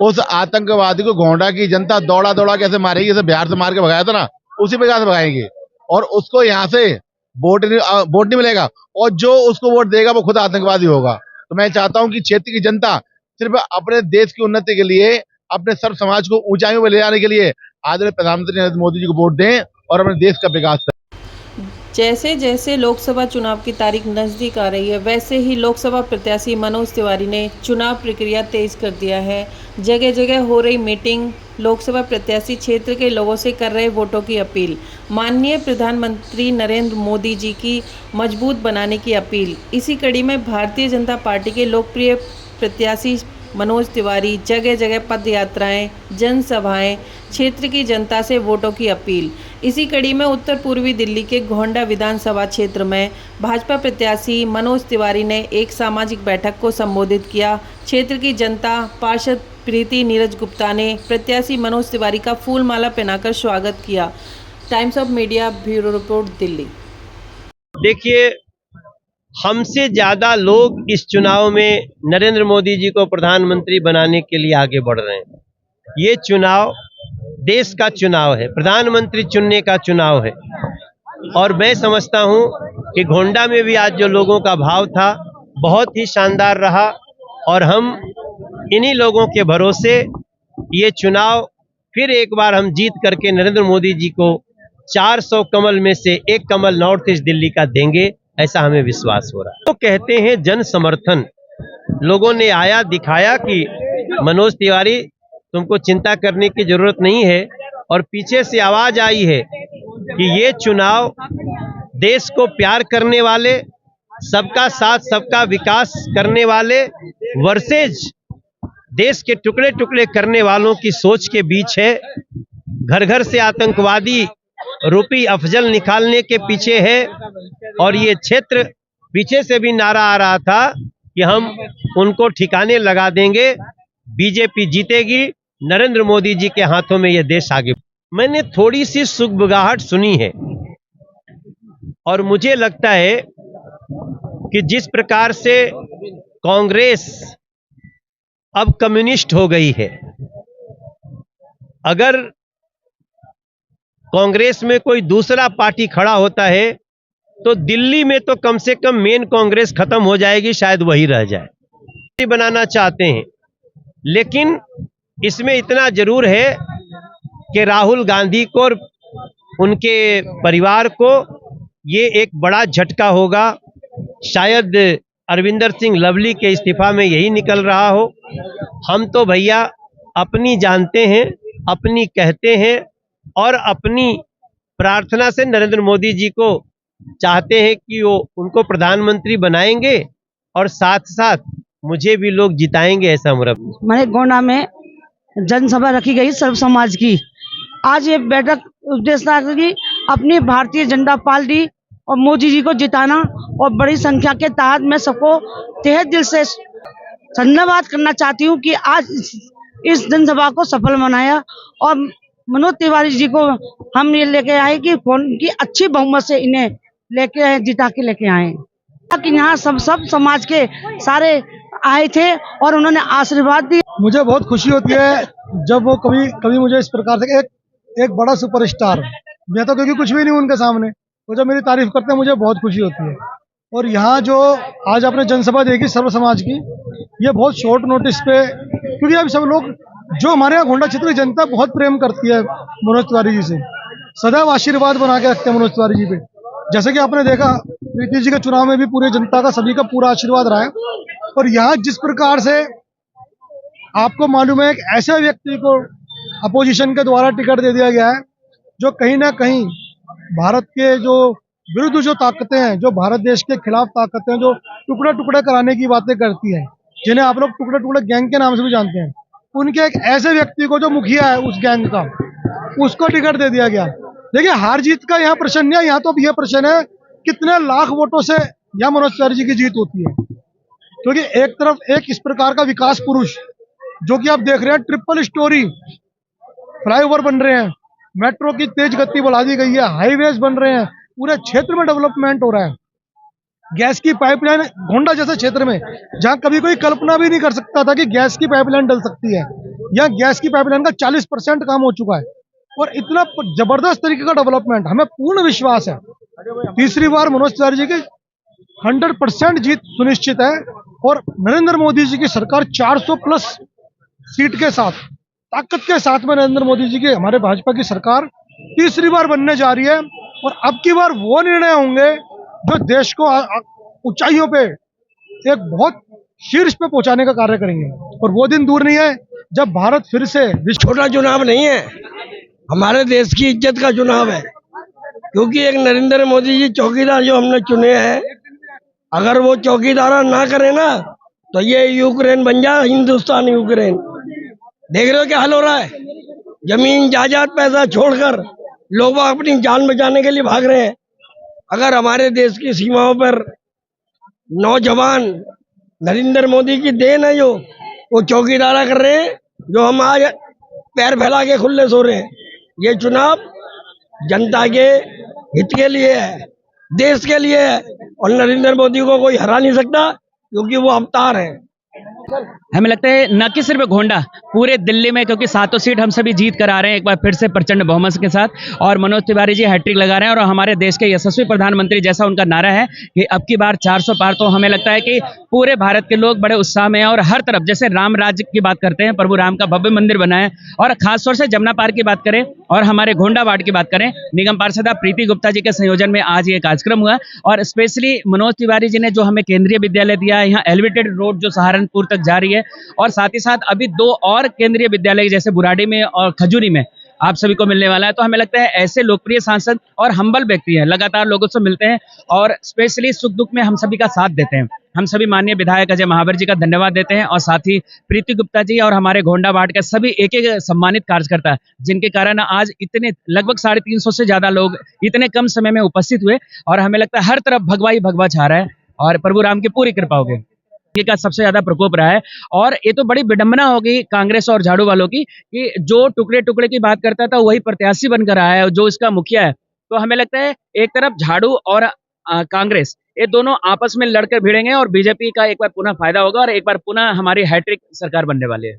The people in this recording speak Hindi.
उस आतंकवादी को गोंडा की जनता दौड़ा दौड़ा कैसे मारेगी, जैसे बिहार से मार के भगाया था ना, उसी प्रकार से भगाएंगे। और उसको यहाँ से वोट नहीं मिलेगा, और जो उसको वोट देगा वो खुद आतंकवादी होगा। तो मैं चाहता हूँ कि क्षेत्र की जनता सिर्फ अपने देश की उन्नति के लिए, अपने सर्व समाज को ऊंचाइयों में ले जाने के लिए आदरणीय प्रधानमंत्री नरेंद्र मोदी जी को वोट दें और अपने देश का विकास करें। जैसे जैसे लोकसभा चुनाव की तारीख नज़दीक आ रही है, वैसे ही लोकसभा प्रत्याशी मनोज तिवारी ने चुनाव प्रक्रिया तेज कर दिया है। जगह जगह हो रही मीटिंग, लोकसभा प्रत्याशी क्षेत्र के लोगों से कर रहे वोटों की अपील, माननीय प्रधानमंत्री नरेंद्र मोदी जी की मजबूत बनाने की अपील। इसी कड़ी में भारतीय जनता पार्टी के लोकप्रिय प्रत्याशी मनोज तिवारी जगह जगह पद यात्राएं, जनसभाएं, क्षेत्र की जनता से वोटों की अपील। इसी कड़ी में उत्तर पूर्वी दिल्ली के गोंडा विधानसभा क्षेत्र में भाजपा प्रत्याशी मनोज तिवारी ने एक सामाजिक बैठक को संबोधित किया। क्षेत्र की जनता पार्षद प्रीति नीरज गुप्ता ने प्रत्याशी मनोज तिवारी का फूल माला पहनाकर स्वागत किया। Times of media bureau report, Delhi. देखिए, हमसे ज्यादा लोग इस चुनाव में नरेंद्र मोदी जी को प्रधानमंत्री बनाने के लिए आगे बढ़ रहे हैं। ये चुनाव देश का चुनाव है, प्रधानमंत्री चुनने का चुनाव है। और मैं समझता हूं कि गोंडा में भी आज जो लोगों का भाव था बहुत ही शानदार रहा, और हम इन्हीं लोगों के भरोसे ये चुनाव फिर एक बार हम जीत करके नरेंद्र मोदी जी को 400 कमल में से एक कमल नॉर्थ ईस्ट दिल्ली का देंगे, ऐसा हमें विश्वास हो रहा है। तो कहते हैं जन समर्थन, लोगों ने आया दिखाया कि मनोज तिवारी तुमको चिंता करने की जरूरत नहीं है। और पीछे से आवाज आई है कि ये चुनाव देश को प्यार करने वाले, सबका साथ सबका विकास करने वाले वर्सेज देश के टुकड़े टुकड़े करने वालों की सोच के बीच है। घर घर से आतंकवादी रूपी अफजल निकालने के पीछे है। और ये क्षेत्र पीछे से भी नारा आ रहा था कि हम उनको ठिकाने लगा देंगे, बीजेपी जीतेगी, नरेंद्र मोदी जी के हाथों में यह देश आगे। मैंने थोड़ी सी सुगबुगाहट सुनी है, और मुझे लगता है कि जिस प्रकार से कांग्रेस अब कम्युनिस्ट हो गई है, अगर कांग्रेस में कोई दूसरा पार्टी खड़ा होता है तो दिल्ली में तो कम से कम मेन कांग्रेस खत्म हो जाएगी, शायद वही रह जाए। बनाना चाहते हैं, लेकिन इसमें इतना जरूर है कि राहुल गांधी को और उनके परिवार को ये एक बड़ा झटका होगा। शायद अरविंदर सिंह लवली के इस्तीफा में यही निकल रहा हो। हम तो भैया अपनी जानते हैं, अपनी कहते हैं, और अपनी प्रार्थना से नरेंद्र मोदी जी को चाहते हैं कि वो उनको प्रधानमंत्री बनाएंगे, और साथ साथ मुझे भी लोग जिताएंगे, ऐसा मेरा। मैंने गोंडा में जनसभा रखी गई सर्व समाज की। आज ये बैठक उद्देश्य था कि अपनी भारतीय जनता पार्टी और मोदी जी को जिताना, और बड़ी संख्या के तहत मैं सबको तहे दिल से धन्यवाद करना चाहती हूँ कि आज इस जनसभा को सफल बनाया, और मनोज तिवारी जी को हम ये लेके आए कि उनकी अच्छी बहुमत से इन्हें लेके जिता के लेके आए। कि यहाँ सब समाज के सारे आए थे और उन्होंने आशीर्वाद दी। मुझे बहुत खुशी होती है जब वो कभी मुझे इस प्रकार से एक बड़ा सुपरस्टार, मैं तो क्योंकि कुछ भी नहीं उनके सामने, तो जब मेरी तारीफ करते हैं मुझे बहुत खुशी होती है। और यहाँ जो आज आपने जनसभा देखी सर्व समाज की, ये बहुत शॉर्ट नोटिस पे, क्योंकि अब सब लोग जो हमारे यहाँ गोंडा क्षेत्र की जनता बहुत प्रेम करती है मनोज तिवारी जी से, सदैव आशीर्वाद बना के रखते हैं मनोज तिवारी जी पे। जैसे कि आपने देखा प्रीति जी के चुनाव में भी पूरी जनता का, सभी का पूरा आशीर्वाद रहा है। और यहाँ जिस प्रकार से आपको मालूम है, एक ऐसे व्यक्ति को अपोजिशन के द्वारा टिकट दे दिया गया है जो कहीं ना कहीं भारत के जो विरुद्ध जो ताकतें हैं, जो भारत देश के खिलाफ ताकतें हैं, जो टुकड़े टुकड़े कराने की बातें करती हैं, जिन्हें आप लोग टुकड़े टुकड़े गैंग के नाम से भी जानते हैं, उनके एक ऐसे व्यक्ति को जो मुखिया है उस गैंग का, उसको टिकट दे दिया गया। देखिए, हार जीत का यहाँ प्रश्न नहीं है, यहाँ तो यह प्रश्न है कितने लाख वोटों से यहाँ मनोज तिवारी जी की जीत होती है। क्योंकि एक तरफ एक इस प्रकार का विकास पुरुष, जो कि आप देख रहे हैं, ट्रिपल स्टोरी फ्लाईओवर बन रहे हैं, मेट्रो की तेज गति बढ़ा दी गई है, हाईवेज बन रहे हैं, पूरे क्षेत्र में डेवलपमेंट हो रहा है। गैस की पाइपलाइन गोंडा जैसे क्षेत्र में, जहां कभी कोई कल्पना भी नहीं कर सकता था कि गैस की पाइपलाइन डल सकती है, यहाँ गैस की पाइपलाइन का 40% काम हो चुका है और इतना जबरदस्त तरीके का डेवलपमेंट, हमें पूर्ण विश्वास है तीसरी बार मनोज तिवारी जी की 100% जीत सुनिश्चित है। और नरेंद्र मोदी जी की सरकार 400 प्लस सीट के साथ, ताकत के साथ में नरेंद्र मोदी जी की, हमारे भाजपा की सरकार तीसरी बार बनने जा रही है। और अब की बार वो निर्णय होंगे जो देश को ऊंचाइयों पे एक बहुत शीर्ष पे पहुंचाने का कार्य करेंगे। और वो दिन दूर नहीं है जब भारत फिर से छोटा चुनाव नहीं है, हमारे देश की इज्जत का चुनाव है, क्योंकि एक नरेंद्र मोदी जी चौकीदार जो हमने चुने हैं, अगर वो चौकीदार ना करे ना तो ये यूक्रेन बन जाए, हिंदुस्तान यूक्रेन। देख रहे हो क्या हाल हो रहा है, जमीन जायदाद पैसा छोड़कर लोग अपनी जान बचाने के लिए भाग रहे हैं। अगर हमारे देश की सीमाओं पर नौजवान नरेंद्र मोदी की देन है, जो वो चौकीदारा कर रहे हैं, जो हम आज पैर फैला के खुले सो रहे हैं। ये चुनाव जनता के हित के लिए है, देश के लिए है, और नरेंद्र मोदी को कोई हरा नहीं सकता क्योंकि वो अवतार है। हमें लगता है न कि सिर्फ गोंडा, पूरे दिल्ली में, क्योंकि 7 सीट हम सभी जीत कर आ रहे हैं एक बार फिर से प्रचंड बहुमत के साथ, और मनोज तिवारी जी हैट्रिक लगा रहे हैं। और हमारे देश के यशस्वी प्रधानमंत्री, जैसा उनका नारा है कि अब की बार 400 पार, तो हमें लगता है कि पूरे भारत के लोग बड़े उत्साह में हैं। और हर तरफ, जैसे राम राज्य की बात करते हैं, प्रभु राम का भव्य मंदिर बना है, और खासतौर से जमुना पार की बात करें और हमारे गोंडा वार्ड की बात करें, निगम पार्षदा प्रीति गुप्ता जी के संयोजन में आज ये कार्यक्रम हुआ। और स्पेशली मनोज तिवारी जी ने जो हमें केंद्रीय विद्यालय दिया है, यहाँ एलिवेटेड रोड जो सहारनपुर तक जा रही है, और साथ ही साथ अभी 2 और केंद्रीय विद्यालय जैसे बुराड़ी में और खजूरी में आप सभी को मिलने वाला है। तो हमें लगता है ऐसे लोकप्रिय सांसद और हम्बल व्यक्ति हैं, लगातार लोगों से मिलते हैं और स्पेशली सुख दुख में हम सभी का साथ देते हैं। हम सभी माननीय विधायक अजय महावर जी का धन्यवाद देते हैं, और साथ ही प्रीति गुप्ता जी और हमारे गोंडा वार्ड के सभी एक एक सम्मानित कार्यकर्ता, जिनके कारण आज इतने लगभग 350 से ज्यादा लोग इतने कम समय में उपस्थित हुए। और हमें लगता है हर तरफ भगवा ही भगवा छा रहा है, और प्रभु राम की पूरी कृपा होगी। का सबसे ज्यादा प्रकोप रहा है। और ये तो बड़ी विडंबना होगी कांग्रेस और झाड़ू वालों की कि जो टुकड़े टुकड़े की बात करता था वही प्रत्याशी बनकर आया है, जो इसका मुखिया है। तो हमें लगता है एक तरफ झाड़ू और कांग्रेस, ये दोनों आपस में लड़कर भिड़ेंगे और बीजेपी का एक बार पुनः फायदा होगा, और एक बार पुनः हमारी हैट्रिक सरकार बनने वाली है।